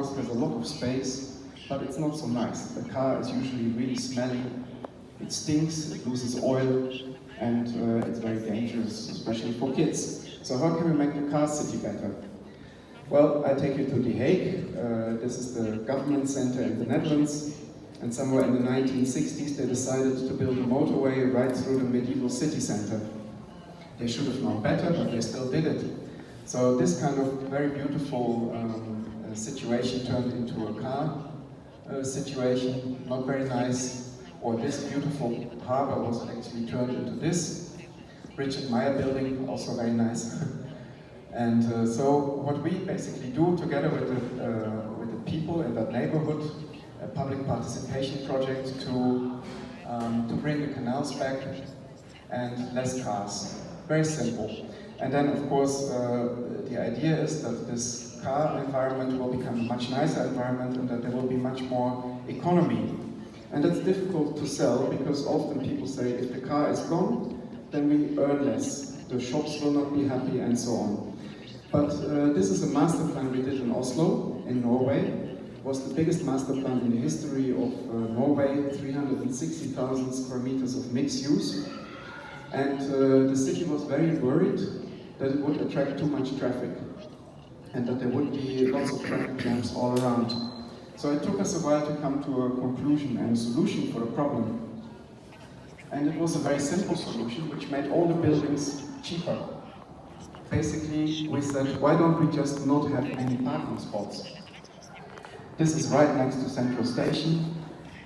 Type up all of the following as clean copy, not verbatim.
course, there's a lot of space, but it's not so nice. The car is usually really smelly, it stinks, it loses oil, and it's very dangerous, especially for kids. So how can we make the car city better? Well, I take you to The Hague. This is the government center in the Netherlands. And somewhere in the 1960s, they decided to build a motorway right through the medieval city center. They should have known better, but they still did it. So this kind of very beautiful situation turned into a car situation, not very nice. Or this beautiful harbor was actually turned into this. Richard Meyer building, also very nice. And so what we basically do together with the people in that neighborhood, a public participation project to bring the canals back and less cars. Very simple. And then of course the idea is that this car environment will become a much nicer environment and that there will be much more economy. And that's difficult to sell because often people say if the car is gone, then we earn less. The shops will not be happy and so on. But this is a master plan we did in Oslo, in Norway. It was the biggest master plan in the history of Norway, 360,000 square meters of mixed use. And the city was very worried that it would attract too much traffic and that there would be lots of traffic jams all around. So it took us a while to come to a conclusion and a solution for the problem. And it was a very simple solution which made all the buildings cheaper. Basically, we said, why don't we just not have any parking spots? This is right next to Central Station.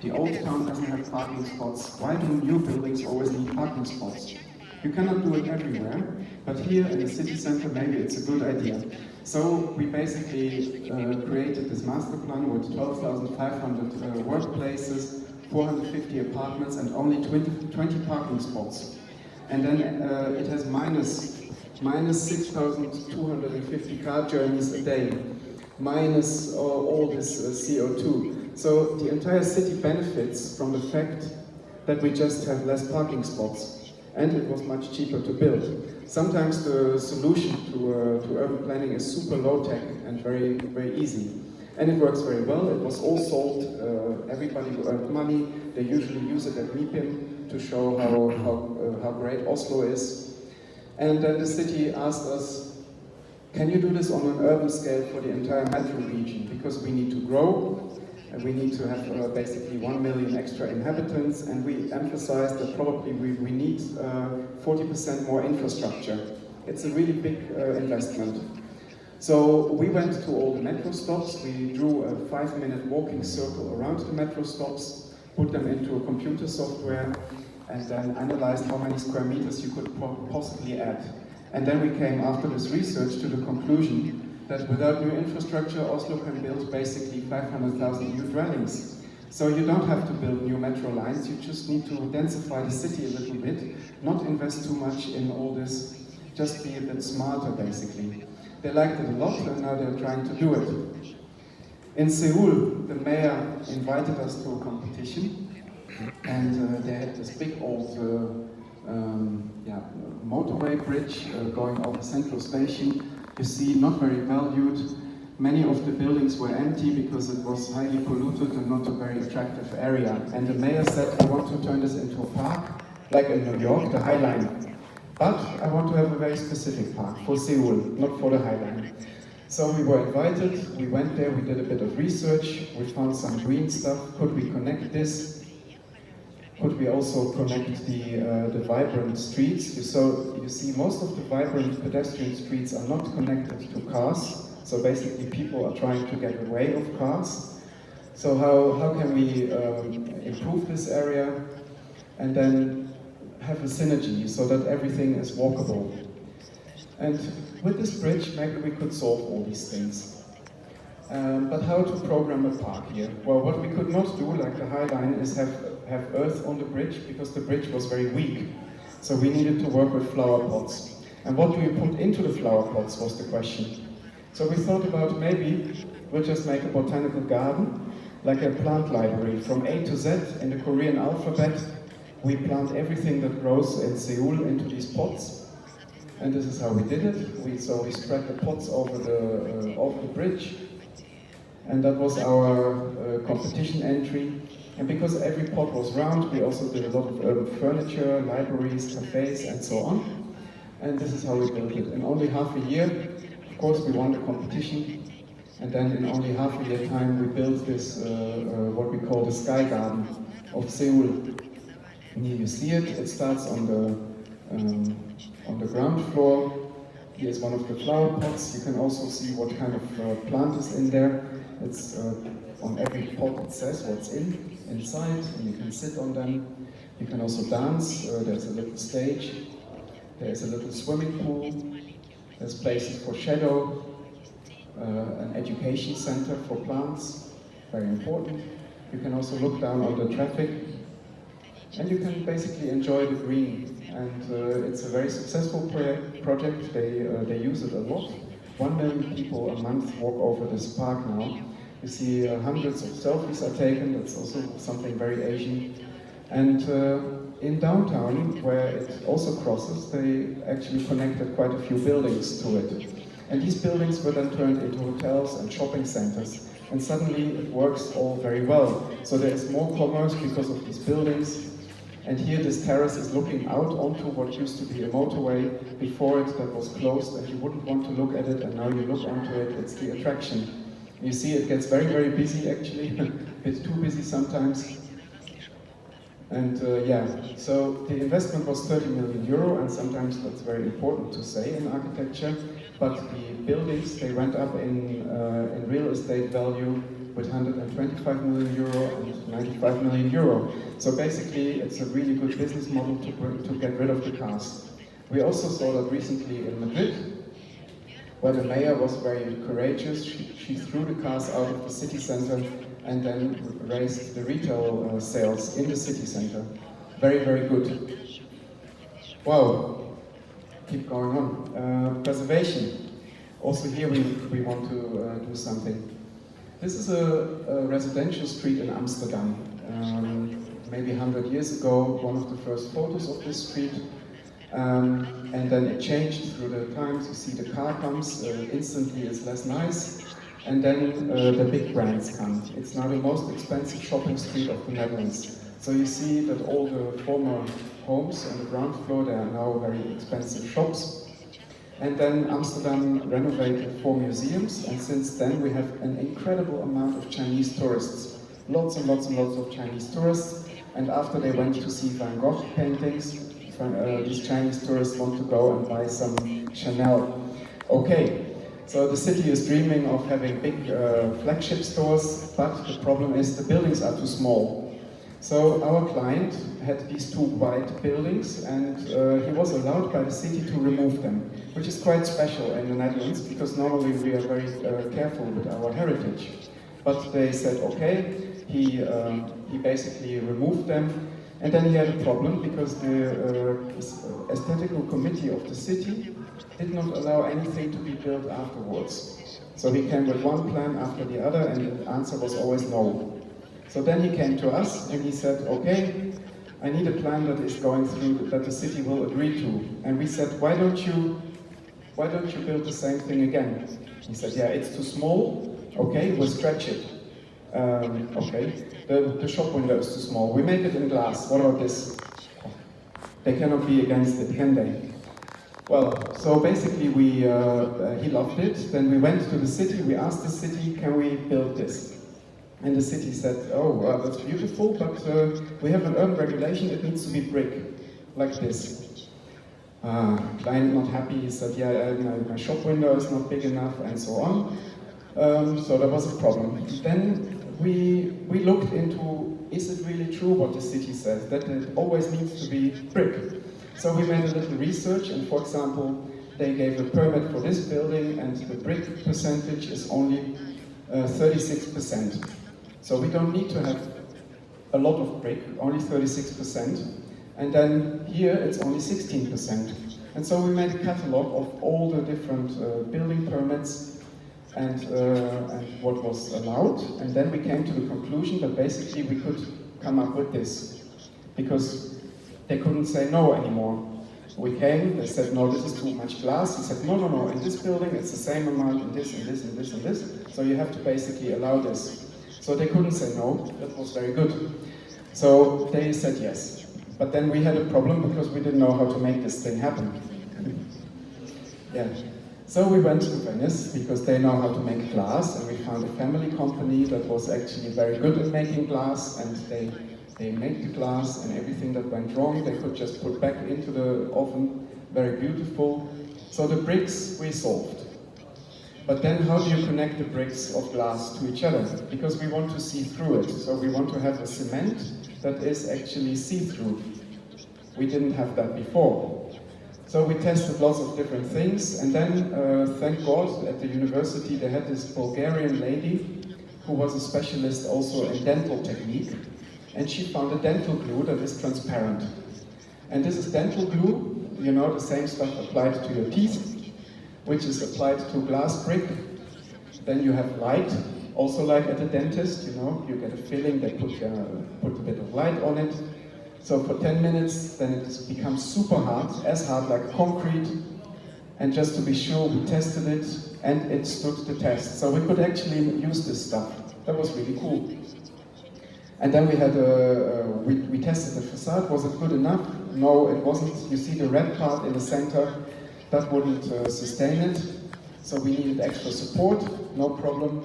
The old town doesn't have parking spots. Why do new buildings always need parking spots? You cannot do it everywhere, but here in the city center, maybe it's a good idea. So we basically created this master plan with 12,500 workplaces, 450 apartments, and only 20 parking spots. And then it has minus 6,250 car journeys a day, minus all this CO2. So the entire city benefits from the fact that we just have less parking spots, and it was much cheaper to build. Sometimes the solution to urban planning is super low-tech and very, very easy. And it works very well. It was all sold. Everybody who earned money, they usually use it at MIPIM to show how great Oslo is. And then the city asked us, can you do this on an urban scale for the entire metro region? Because we need to grow, and we need to have basically 1 million extra inhabitants, and we emphasized that probably we need 40% more infrastructure. It's a really big investment. So we went to all the metro stops, we drew a 5-minute walking circle around the metro stops, put them into a computer software, and then analyzed how many square meters you could possibly add. And then we came, after this research, to the conclusion that without new infrastructure, Oslo can build basically 500,000 new dwellings. So you don't have to build new metro lines, you just need to densify the city a little bit, not invest too much in all this, just be a bit smarter basically. They liked it a lot and now they're trying to do it. In Seoul, the mayor invited us to a competition. And they had this big old motorway bridge going over Central Station. You see, not very valued. Many of the buildings were empty because it was highly polluted and not a very attractive area. And the mayor said, I want to turn this into a park, like in New York, the High Line. But I want to have a very specific park for Seoul, not for the High Line. So we were invited, we went there, we did a bit of research, we found some green stuff. Could we connect this? Could we also connect the vibrant streets? So you see, most of the vibrant pedestrian streets are not connected to cars. So basically, people are trying to get away of cars. So how can we improve this area and then have a synergy so that everything is walkable? And with this bridge, maybe we could solve all these things. But how to program a park here? Well, what we could not do, like the High Line, is have earth on the bridge because the bridge was very weak. So we needed to work with flower pots. And what do we put into the flower pots was the question. So we thought about maybe we'll just make a botanical garden, like a plant library. From A to Z in the Korean alphabet, we plant everything that grows in Seoul into these pots. And this is how we did it. So we spread the pots over the bridge. And that was our competition entry. And because every pot was round, we also did a lot of urban furniture, libraries, cafes, and so on. And this is how we built it. In only half a year, of course, we won the competition. And then in only half a year time, we built this, what we call the Sky Garden of Seoul. And here you see it. It starts on the ground floor. Here's one of the flower pots. You can also see what kind of plant is in there. It's on every pot it says what's inside, and you can sit on them. You can also dance. There's a little stage. There's a little swimming pool. There's places for shadow. An education center for plants, very important. You can also look down on the traffic, and you can basically enjoy the green. And it's a very successful project. They use it a lot. 1 million people a month walk over this park now. You see hundreds of selfies are taken. That's also something very Asian. And in downtown, where it also crosses, they actually connected quite a few buildings to it. And these buildings were then turned into hotels and shopping centers. And suddenly it works all very well. So there is more commerce because of these buildings. And here this terrace is looking out onto what used to be a motorway before it that was closed, and you wouldn't want to look at it, and now you look onto it. It's the attraction. You see it gets very, very busy actually, a bit too busy sometimes. And yeah, so the investment was 30 million euro, and sometimes that's very important to say in architecture. But the buildings, they went up in real estate value with 125 million euro and 95 million euro. So basically, it's a really good business model to get rid of the cars. We also saw that recently in Madrid, where the mayor was very courageous. She threw the cars out of the city center and then raised the retail sales in the city center. Very, very good. Wow. Keep going on. Preservation. Also here we want to do something. This is a residential street in Amsterdam. Maybe 100 years ago, one of the first photos of this street. And then it changed through the times. You see the car comes, instantly it's less nice. And then the big brands come. It's now the most expensive shopping street of the Netherlands. So you see that all the former homes on the ground floor, they are now very expensive shops. And then Amsterdam renovated 4 museums, and since then we have an incredible amount of Chinese tourists. Lots and lots and lots of Chinese tourists. And after they went to see Van Gogh paintings, these Chinese tourists want to go and buy some Chanel. Okay, so the city is dreaming of having big flagship stores, but the problem is the buildings are too small. So our client had these 2 white buildings, and he was allowed by the city to remove them, which is quite special in the Netherlands, because normally we are very careful with our heritage. But they said, okay, he basically removed them, and then he had a problem because the aesthetical committee of the city did not allow anything to be built afterwards. So he came with one plan after the other, and the answer was always no. So then he came to us and he said, okay, I need a plan that is going through, that the city will agree to. And we said, why don't you build the same thing again? He said, yeah, it's too small. Okay, we'll stretch it. Okay, the shop window is too small. We make it in glass. What about this? They cannot be against it, can they? Well, so basically he loved it. Then we went to the city, we asked the city, can we build this? And the city said, oh, well, that's beautiful, but we have an urban regulation, it needs to be brick, like this. Client not happy, he said, yeah, my shop window is not big enough, and so on. So there was a problem. Then we looked into, is it really true what the city says, that it always needs to be brick? So we made a little research, and for example, they gave a permit for this building, and the brick percentage is only 36%. So we don't need to have a lot of brick, only 36%. And then here it's only 16%. And so we made a catalog of all the different building permits and what was allowed. And then we came to the conclusion that basically we could come up with this, because they couldn't say no anymore. We came, they said, no, this is too much glass. He said, no, no, no, in this building it's the same amount, in this, and this, and this, and this. So you have to basically allow this. So they couldn't say no, that was very good. So they said yes. But then we had a problem because we didn't know how to make this thing happen. Yeah. So we went to Venice because they know how to make glass, and we found a family company that was actually very good at making glass, and they made the glass, and everything that went wrong they could just put back into the oven, very beautiful. So the bricks we solved. But then how do you connect the bricks of glass to each other? Because we want to see through it, so we want to have a cement that is actually see-through. We didn't have that before. So we tested lots of different things, and then, thank God, at the university they had this Bulgarian lady who was a specialist also in dental technique, and she found a dental glue that is transparent. And this is dental glue, you know, the same stuff applied to your teeth, which is applied to glass brick. Then you have light, also like at a dentist, you know, you get a filling, they put a bit of light on it. So for 10 minutes, then it becomes super hard, as hard like concrete. And just to be sure, we tested it, and it stood the test. So we could actually use this stuff. That was really cool. And then we had we tested the facade. Was it good enough? No, it wasn't. You see the red part in the center, that wouldn't sustain it. So we needed extra support, no problem.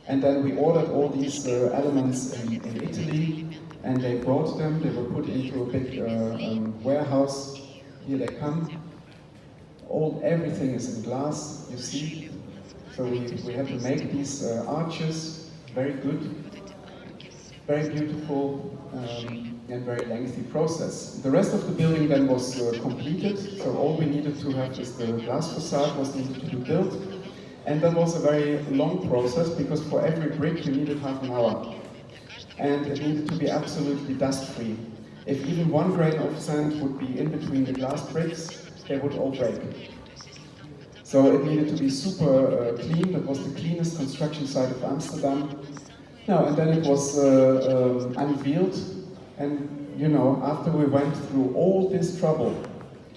And then we ordered all these elements in Italy. And they brought them, they were put into a big warehouse. Here they come. Everything is in glass, you see. So we had to make these arches, very good, very beautiful, and very lengthy process. The rest of the building then was completed, so all we needed to have is the glass facade was needed to be built. And that was a very long process, because for every brick you needed half an hour. And it needed to be absolutely dust-free. If even 1 grain of sand would be in between the glass bricks, they would all break. So it needed to be super clean. That was the cleanest construction site of Amsterdam. No, and then it was unveiled. And you know, after we went through all this trouble,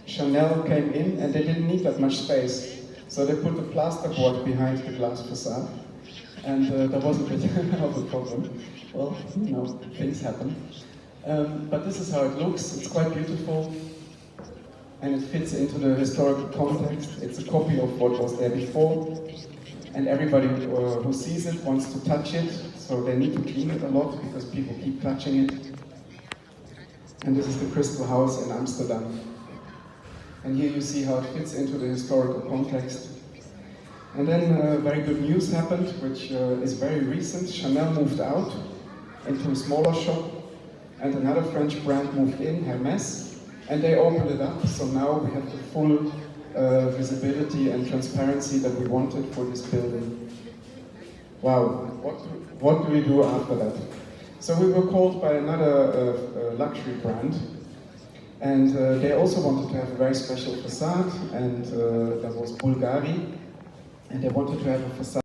Chanel came in, and they didn't need that much space. So they put the plasterboard behind the glass facade. And that was a bit of a problem. Well, you know, things happen. But this is how it looks. It's quite beautiful. And it fits into the historical context. It's a copy of what was there before. And everybody who sees it wants to touch it. So they need to clean it a lot, because people keep touching it. And this is the Crystal House in Amsterdam. And here you see how it fits into the historical context. And then very good news happened, which is very recent. Chanel moved out into a smaller shop, and another French brand moved in, Hermès, and they opened it up. So now we have the full visibility and transparency that we wanted for this building. Wow, what do we do after that? So we were called by another luxury brand, and they also wanted to have a very special facade, and that was Bulgari. And they wanted to have a facade